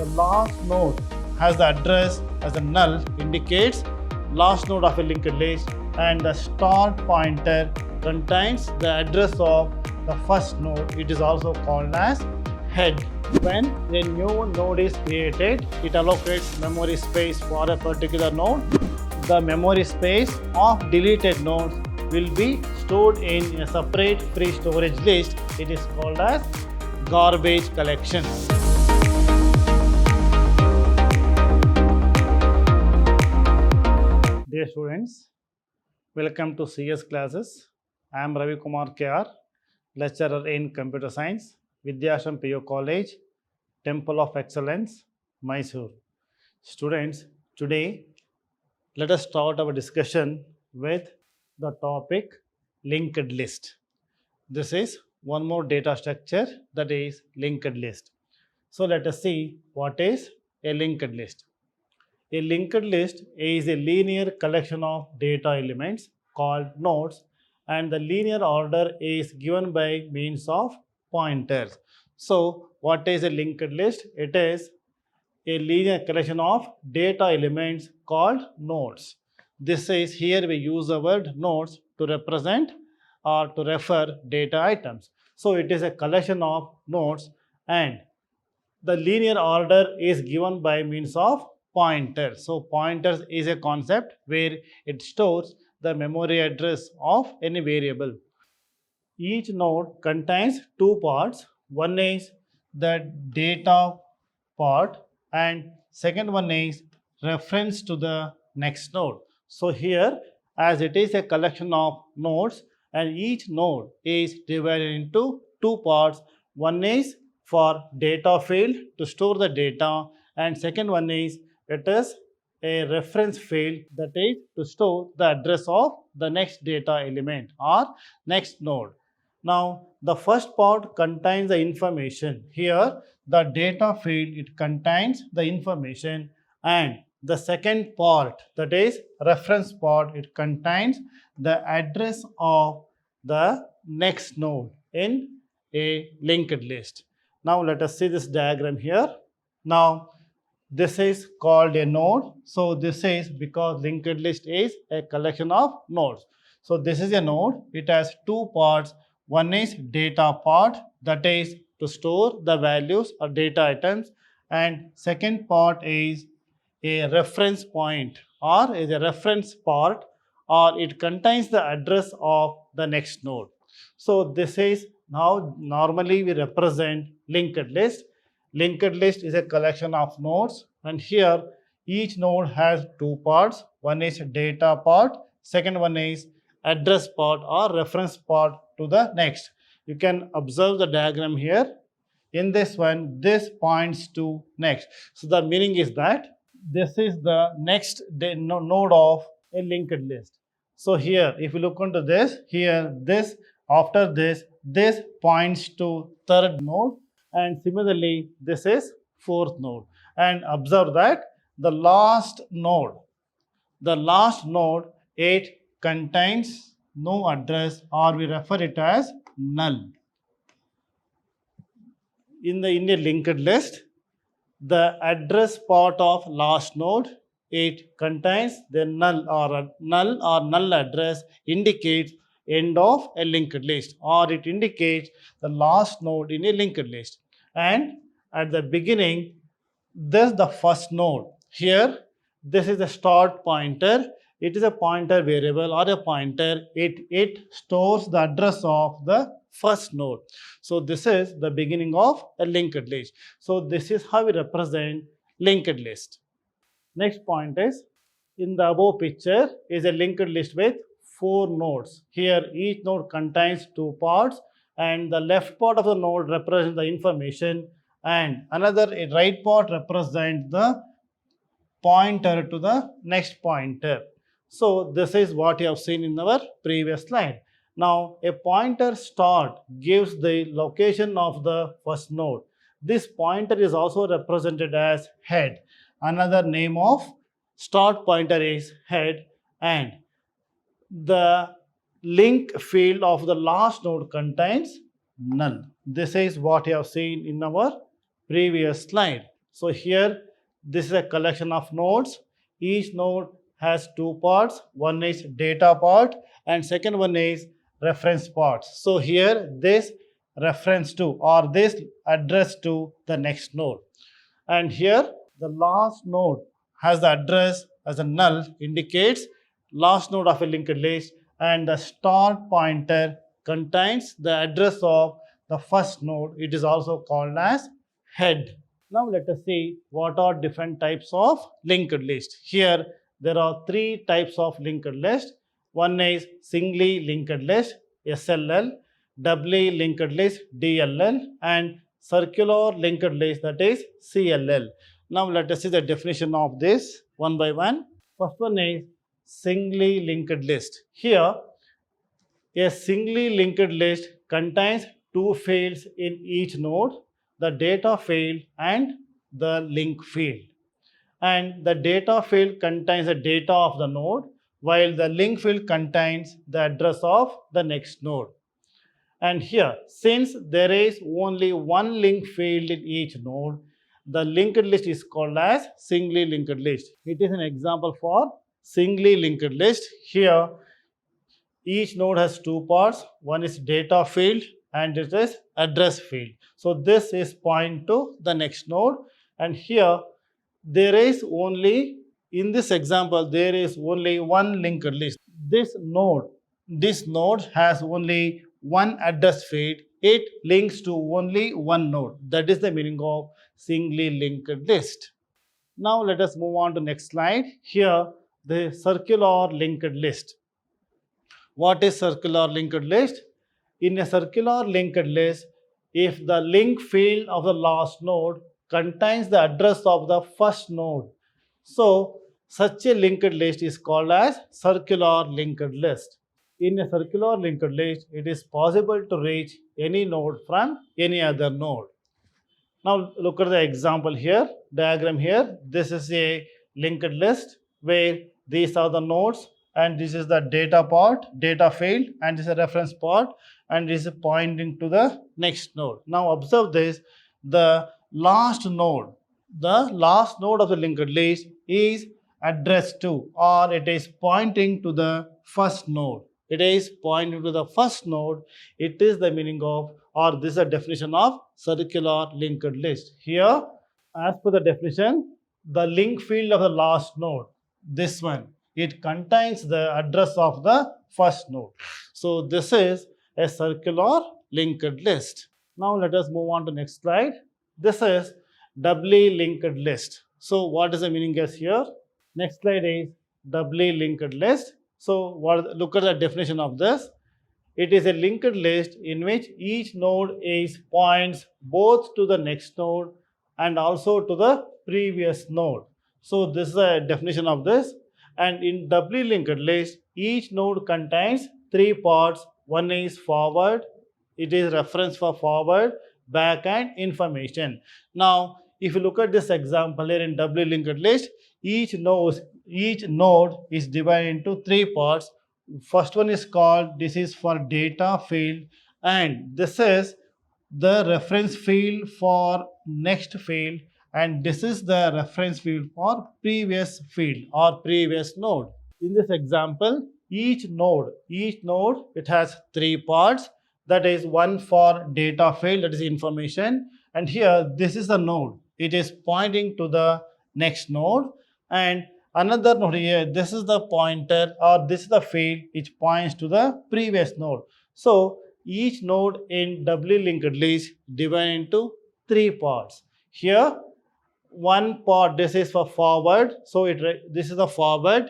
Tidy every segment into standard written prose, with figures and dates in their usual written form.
the last node has the address as a null indicates last node of a linked list, and the start pointer contains the address of the first node. It is also called as head. When a new node is created, it allocates memory space for a particular node. The memory space of deleted nodes will be stored in a separate free storage list. It is called as garbage collection. Dear students, welcome to CS classes. I am Ravi Kumar KR, lecturer in computer science, Vidhyaashram PU College, Temple of Excellence, Mysuru. Students, today let us start our discussion with the topic linked list. This is one more data structure, that is linked list. So let us see what is a linked list. A linked list is a linear collection of data elements called nodes, and the linear order is given by means of pointers. So what is a linked list? It is a linear collection of data elements called nodes. This is, here we use the word nodes to represent or to refer data items. So it is a collection of nodes, and the linear order is given by means of pointers. So pointers is a concept where it stores the memory address of any variable. Each node contains two parts. One is the data part, and second one is reference to the next node. So here, as it is a collection of nodes, and each node is divided into two parts. One is for data field to store the data, and second one is it is a reference field, that is to store the address of the next data element or next node. Now the first part contains the information. Here the data field, it contains the information, and the second part, that is reference part, it contains the address of the next node in a linked list. Now let us see this diagram here. Now this is called a node. So this is because linked list is a collection of nodes. So this is a node. It has two parts. One is data part, that is to store the values or data items, and second part is a reference point or is a reference part, or it contains the address of the next node. So this is how normally we represent linked list. Linked list is a collection of nodes, and here each node has two parts. One is data part, second one is address part or reference part to the next. You can observe the diagram here. In this one, this points to next. So the meaning is that this is the next node of a linked list. So here, if you look into this, here this, after this points to third node, and similarly this is fourth node. And observe that the last node, it contains no address, or we refer it as null. In a linked list, the address part of last node, it contains the null address, indicates end of a linked list, or it indicates the last node in a linked list. And at the beginning, this is the first node. Here, this is the start pointer. It is a pointer variable or a pointer. It stores the address of the first node. So this is the beginning of a linked list. So this is how we represent linked list. Next point is, in the above picture is a linked list with four nodes. Here each node contains two parts, and the left part of the node represents the information, and another right part represents the pointer to the next pointer. So this is what you have seen in our previous slide. Now a pointer start gives the location of the first node. This pointer is also represented as head. Another name of start pointer is head, and the link field of the last node contains null. This is what you have seen in our previous slide. So here this is a collection of nodes. Each node has two parts. One is data part and second one is reference part. So here this reference to or this address to the next node. And here the last node has the address as a null, indicates last node of a linked list, and the star pointer contains the address of the first node. It is also called as head. Now let us see what are different types of linked list. Here there are three types of linked list. One is singly linked list, SLL, doubly linked list, DLL, and circular linked list, that is CLL. Now let us see the definition of this one by one. First one is singly linked list. Here a singly linked list contains two fields in each node, the data field and the link field. And the data field contains the data of the node, while the link field contains the address of the next node. And here, since there is only one link field in each node, the linked list is called as singly linked list. It is an example for singly linked list. Here, each node has two parts. One is data field and it is address field. So this is point to the next node. And here, there is only, in this example, there is only one linked list. This node has only one address field. It links to only one node. That is the meaning of singly linked list. Now let us move on to next slide. Here the circular linked list. What is circular linked list? In a circular linked list, if the link field of the last node contains the address of the first node, so such a linked list is called as circular linked list. In a circular linked list, it is possible to reach any node from any other node. Now look at the example here, diagram here. This is a linked list where these are the nodes and this is the data part, data field, and this is a reference part, and this is pointing to the next node. Now observe this, the last node of the linked list is addressed to, or it is pointing to the first node. It is pointing to the first node. It is the meaning of, or this is a definition of circular linked list. Here, as per the definition, the link field of the last node, this one, it contains the address of the first node. So this is a circular linked list. Now let us move on to next slide. This is doubly linked list. So what is the meaning is here? Next slide is doubly linked list. So look at the definition of this. It is a linked list in which each node points both to the next node and also to the previous node. So this is a definition of this. And in doubly linked list, each node contains three parts. One is forward, it is reference for forward, back, and information. Now, if you look at this example here in doubly linked list, each node is divided into three parts. First one is called, this is for data field, and this is the reference field for next field, and this is the reference field for previous field or previous node. In this example, each node it has three parts. That is one for data field, that is information, and here this is the node. It is pointing to the next node, and another node here, this is the pointer or this is the field which points to the previous node. So each node in doubly linked list divided into three parts. Here one part, this is for forward, so this is the forward,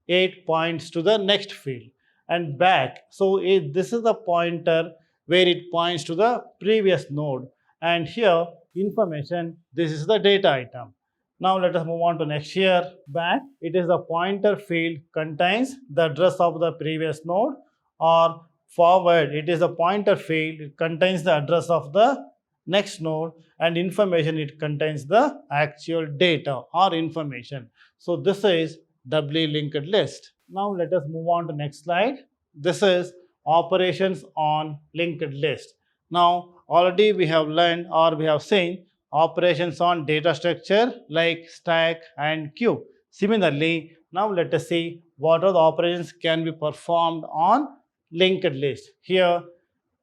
it points to the next field, and back, so this is the pointer where it points to the previous node, and here information, this is the data item. Now let us move on to next here. Back, it is the pointer field contains the address of the previous node, or forward, it is the pointer field, it contains the address of the next node, and information, it contains the actual data or information. So this is doubly linked list. Now let us move on to next slide. This is operations on linked list. Now already we have learned or we have seen operations on data structure like stack and queue. Similarly, now let us see what are the operations can be performed on linked list. Here,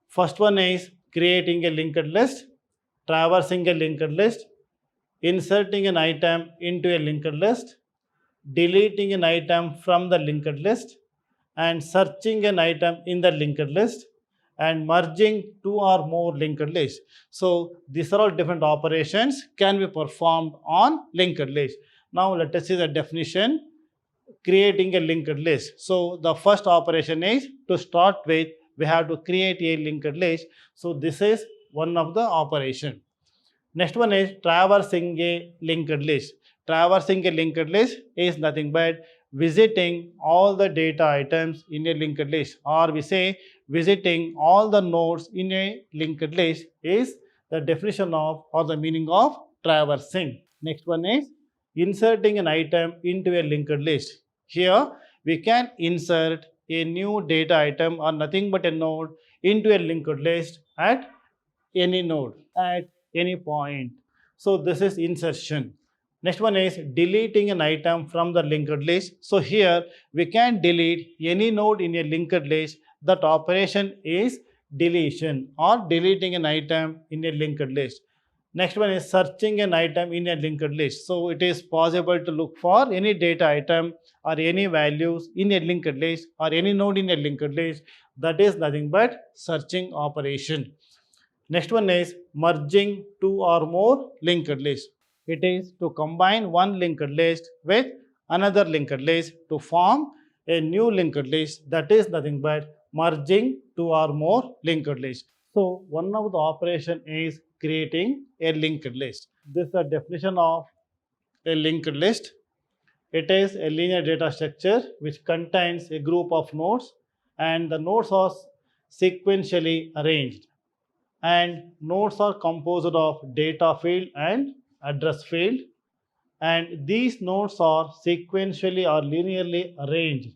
first one is creating a linked list, traversing a linked list, inserting an item into a linked list, deleting an item from the linked list, and searching an item in the linked list, and merging two or more linked lists. So these are all different operations can be performed on linked list. Now let us see the definition. Creating a linked list. So the first operation is, to start with, we have to create a linked list. So this is one of the operation. Next one is traversing a linked list. Traversing a linked list is nothing but visiting all the data items in a linked list, or we say visiting all the nodes in a linked list is the definition of or the meaning of traversing. Next one is inserting an item into a linked list. Here we can insert a new data item or nothing but a node into a linked list at any node at any point. So this is insertion. Next one is deleting an item from the linked list. So here we can delete any node in a linked list. That operation is deletion or deleting an item in a linked list. Next one is searching an item in a linked list. So it is possible to look for any data item or any values in a linked list or any node in a linked list. That is nothing but searching operation. Next one is merging two or more linked lists. It is to combine one linked list with another linked list to form a new linked list. That is nothing but merging two or more linked lists. So one of the operation is creating a linked list. This is the definition of a linked list. It is a linear data structure which contains a group of nodes, and the nodes are sequentially arranged. And nodes are composed of data field and address field, and these nodes are sequentially or linearly arranged.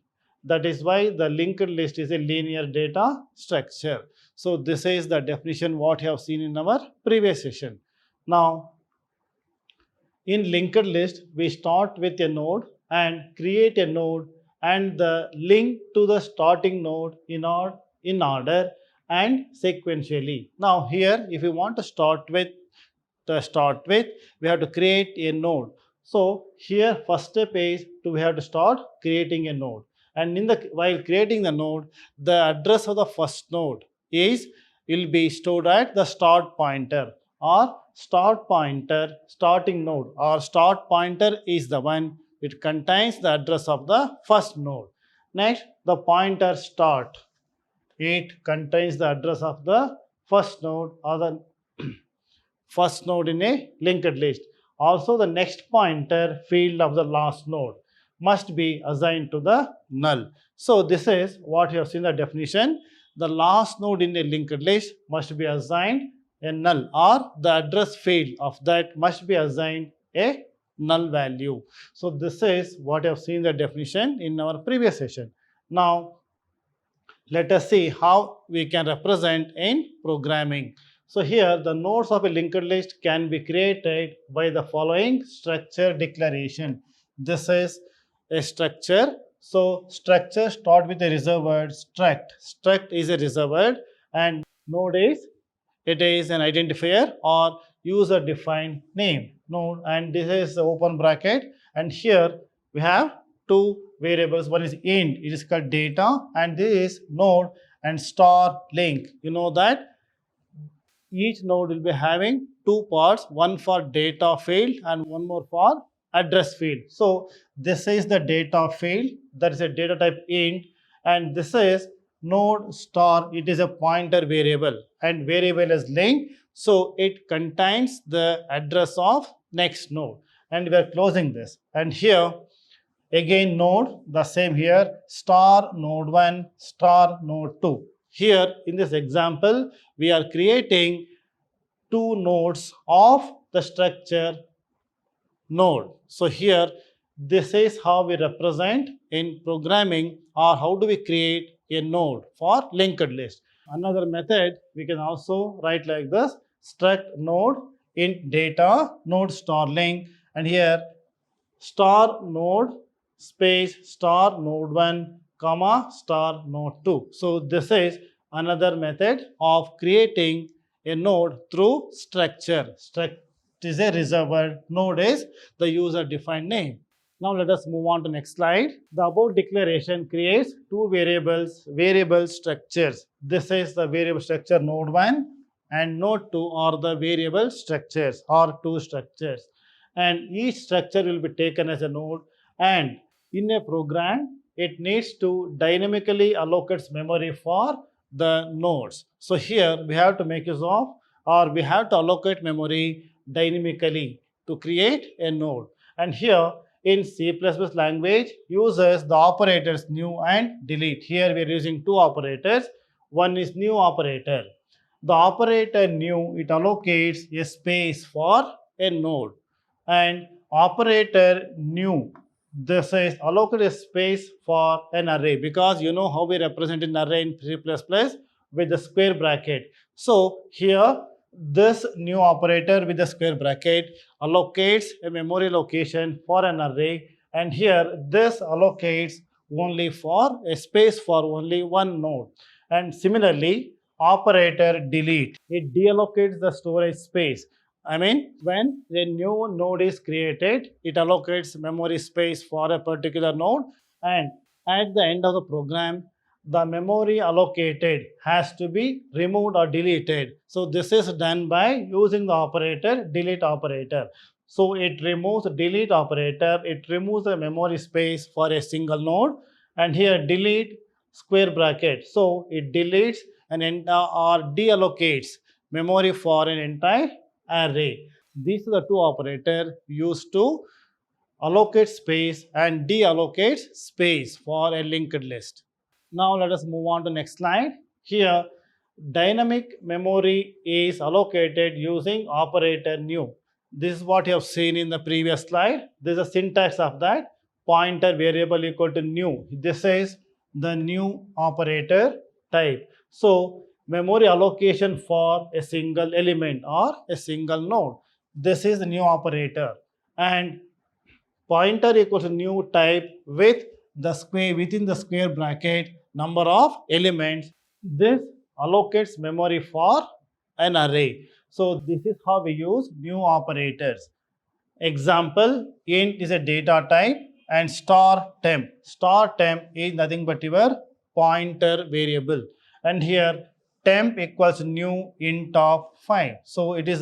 That is why the linked list is a linear data structure. So this is the definition what you have seen in our previous session. Now in linked list we start with a node and create a node and the link to the starting node in order and sequentially. Now here if we want to start with, we have to create a node. So here first step is we have to start creating a node, and while creating the node, the address of the first node will be stored at the start pointer or starting node, or start pointer is the one which contains the address of the first node. Next, the pointer start, it contains the address of the first node or the first node in a linked list. Also the next pointer field of the last node must be assigned to the null. So this is what you have seen the definition. The last node in a linked list must be assigned a null, or the address field of that must be assigned a null value. So this is what you have seen the definition in our previous session. Now let us see how we can represent in programming. So here the nodes of a linked list can be created by the following structure declaration. This is a structure. So structure start with a reserved word struct. Struct is a reserved word, and node is an identifier or user defined name node, and this is the open bracket, and here we have two variables. One is int, it is called data, and this is node and star link. You know that each node will be having two parts, one for data field and one more for address field. So this is the data field, that is a data type int, and this is node star, it is a pointer variable, and variable is link, so it contains the address of next node, and we are closing this. And here again node, the same here, star node 1, star node 2. Here in this example we are creating two nodes of the structure node. So here this is how we represent in programming, or how do we create a node for linked list. Another method we can also write like this: struct node int data node star link, and here star node space star node 1 comma star node 2. So this is another method of creating a node through structure. Struct is a reserved, node is the user defined name. Now let us move on to next slide. The above declaration creates two variable structures. This is the variable structure node 1 and node 2 are the variable structures or two structures. And each structure will be taken as a node, and in a program it needs to dynamically allocate memory for the nodes. So here we have to make use of, or we have to allocate memory dynamically to create a node. And here in C++ language uses the operators new and delete. Here we are using two operators. One is new operator. The operator new, it allocates a space for a node, and operator new, this is allocate a space for an array, because you know how we represent an array in C++ with the square bracket. So here this new operator with the square bracket allocates a memory location for an array, and here this allocates only for a space for only one node. And similarly, operator delete, it deallocates the storage space. I mean, when a new node is created, it allocates memory space for a particular node, and at the end of the program, the memory allocated has to be removed or deleted. So this is done by using the operator delete operator. So it removes delete operator, it removes the memory space for a single node, and here delete square bracket. So it deletes an or deallocates memory for an entire array. These are the two operators used to allocate space and deallocate space for a linked list. Now let us move on to next slide. Here dynamic memory is allocated using operator new. This is what you have seen in the previous slide. This is a syntax of that. Pointer variable equal to new. This is the new operator type. So memory allocation for a single element or a single node. This is the new operator, and pointer equals to new type with the square within the square bracket number of elements. This allocates memory for an array. So this is how we use new operators. Example, int is a data type, and star temp. Star temp is nothing but your pointer variable. And here temp equals new int of 5. So it is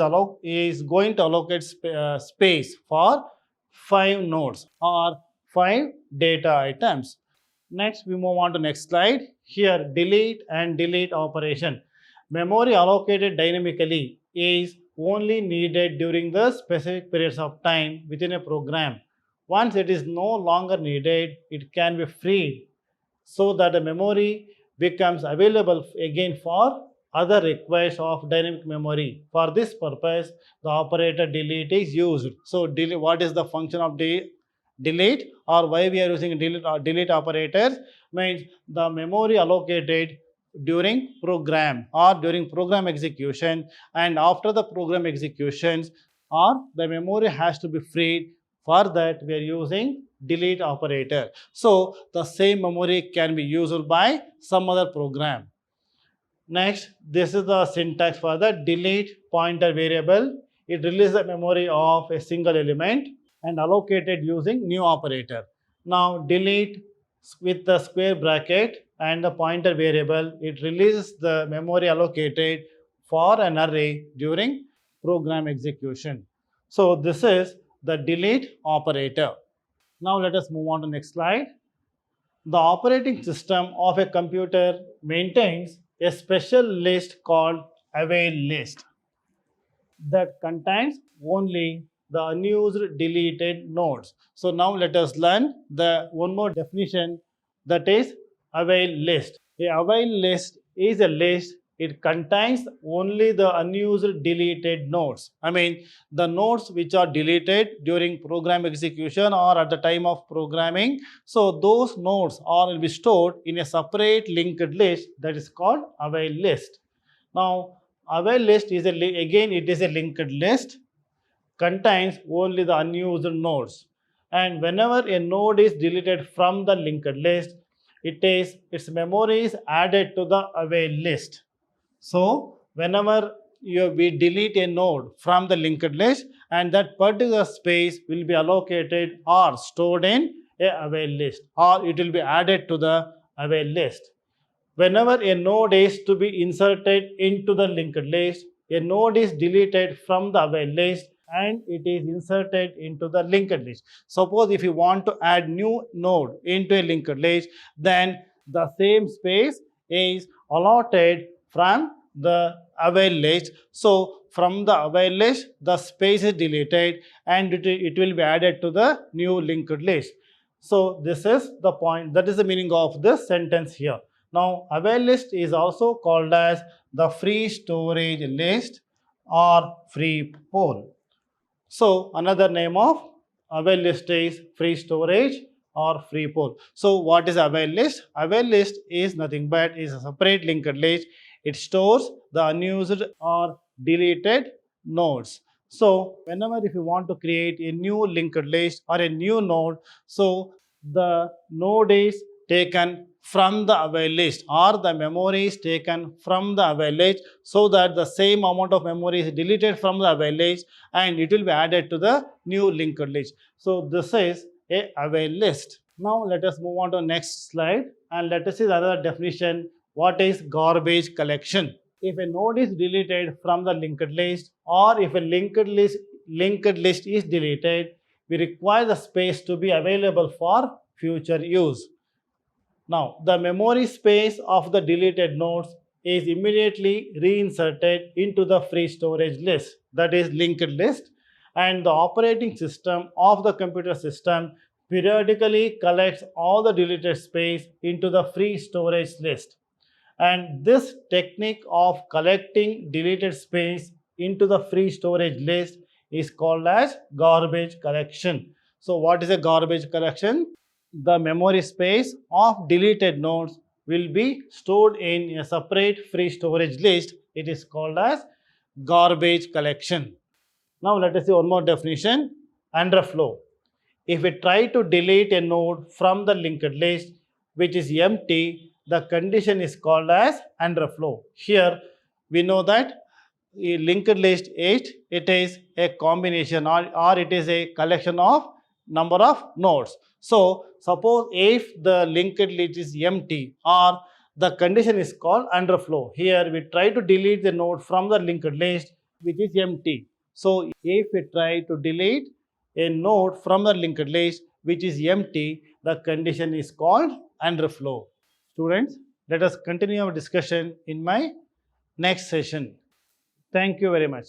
going to allocate space for 5 nodes or 5 data items. Next, we move on to next slide. Here, delete and delete operation. Memory allocated dynamically is only needed during the specific periods of time within a program. Once it is no longer needed, it can be freed so that the memory becomes available again for other requests of dynamic memory. For this purpose, the operator delete is used. So, what is the function of delete, or why we are using delete operators? Means the memory allocated during program or during program execution, and after the program executions, or the memory has to be freed. For that, we are using delete operator. So the same memory can be used by some other program. Next, this is the syntax for the delete pointer variable. It releases the memory of a single element and allocated using new operator. Now delete with the square bracket and the pointer variable, it releases the memory allocated for an array during program execution. So this is the delete operator. Now let us move on to next slide. The operating system of a computer maintains a special list called avail list that contains only the unused deleted nodes. So now let us learn the one more definition, that is avail list. A avail list is a list, it contains only the unused deleted nodes. I mean the nodes which are deleted during program execution or at the time of programming. So those nodes will be stored in a separate linked list that is called avail list. Now away list is again it is a linked list, contains only the unused nodes. And whenever a node is deleted from the linked list, its memory is added to the away list. So whenever we delete a node from the linked list, and that particular space will be allocated or stored in a away list, or it will be added to the away list. Whenever a node is to be inserted into the linked list, a node is deleted from the away list and it is inserted into the linked list. Suppose if you want to add new node into a linked list, then the same space is allotted from the away list. So from the away list, the space is deleted and it will be added to the new linked list. So this is the point, that is the meaning of this sentence here. Now, away list is also called as the free storage list or free pool. So, another name of away list is free storage or free pool. So, what is away list? Away list is nothing but is a separate linked list. It stores the unused or deleted nodes. So, whenever if you want to create a new linked list or a new node, so the node is taken from the away list or the memory is taken from the away list, so that the same amount of memory is deleted from the away list and it will be added to the new linked list. So this is a away list. Now let us move on to next slide and let us see another definition. What is garbage collection? If a node is deleted from the linked list, or if a linked list is deleted, we require the space to be available for future use. Now, the memory space of the deleted nodes is immediately reinserted into the free storage list, that is linked list, and the operating system of the computer system periodically collects all the deleted space into the free storage list. And this technique of collecting deleted space into the free storage list is called as garbage collection. So, what is a garbage collection? The memory space of deleted nodes will be stored in a separate free storage list. It is called as garbage collection. Now let us see one more definition, underflow. If we try to delete a node from the linked list which is empty, the condition is called as underflow. Here we know that a linked list is a combination or it is a collection of number of nodes. So suppose if the linked list is empty, or the condition is called underflow. Here we try to delete the node from the linked list which is empty. So if we try to delete a node from the linked list which is empty, the condition is called underflow. Students, let us continue our discussion in my next session. Thank you very much.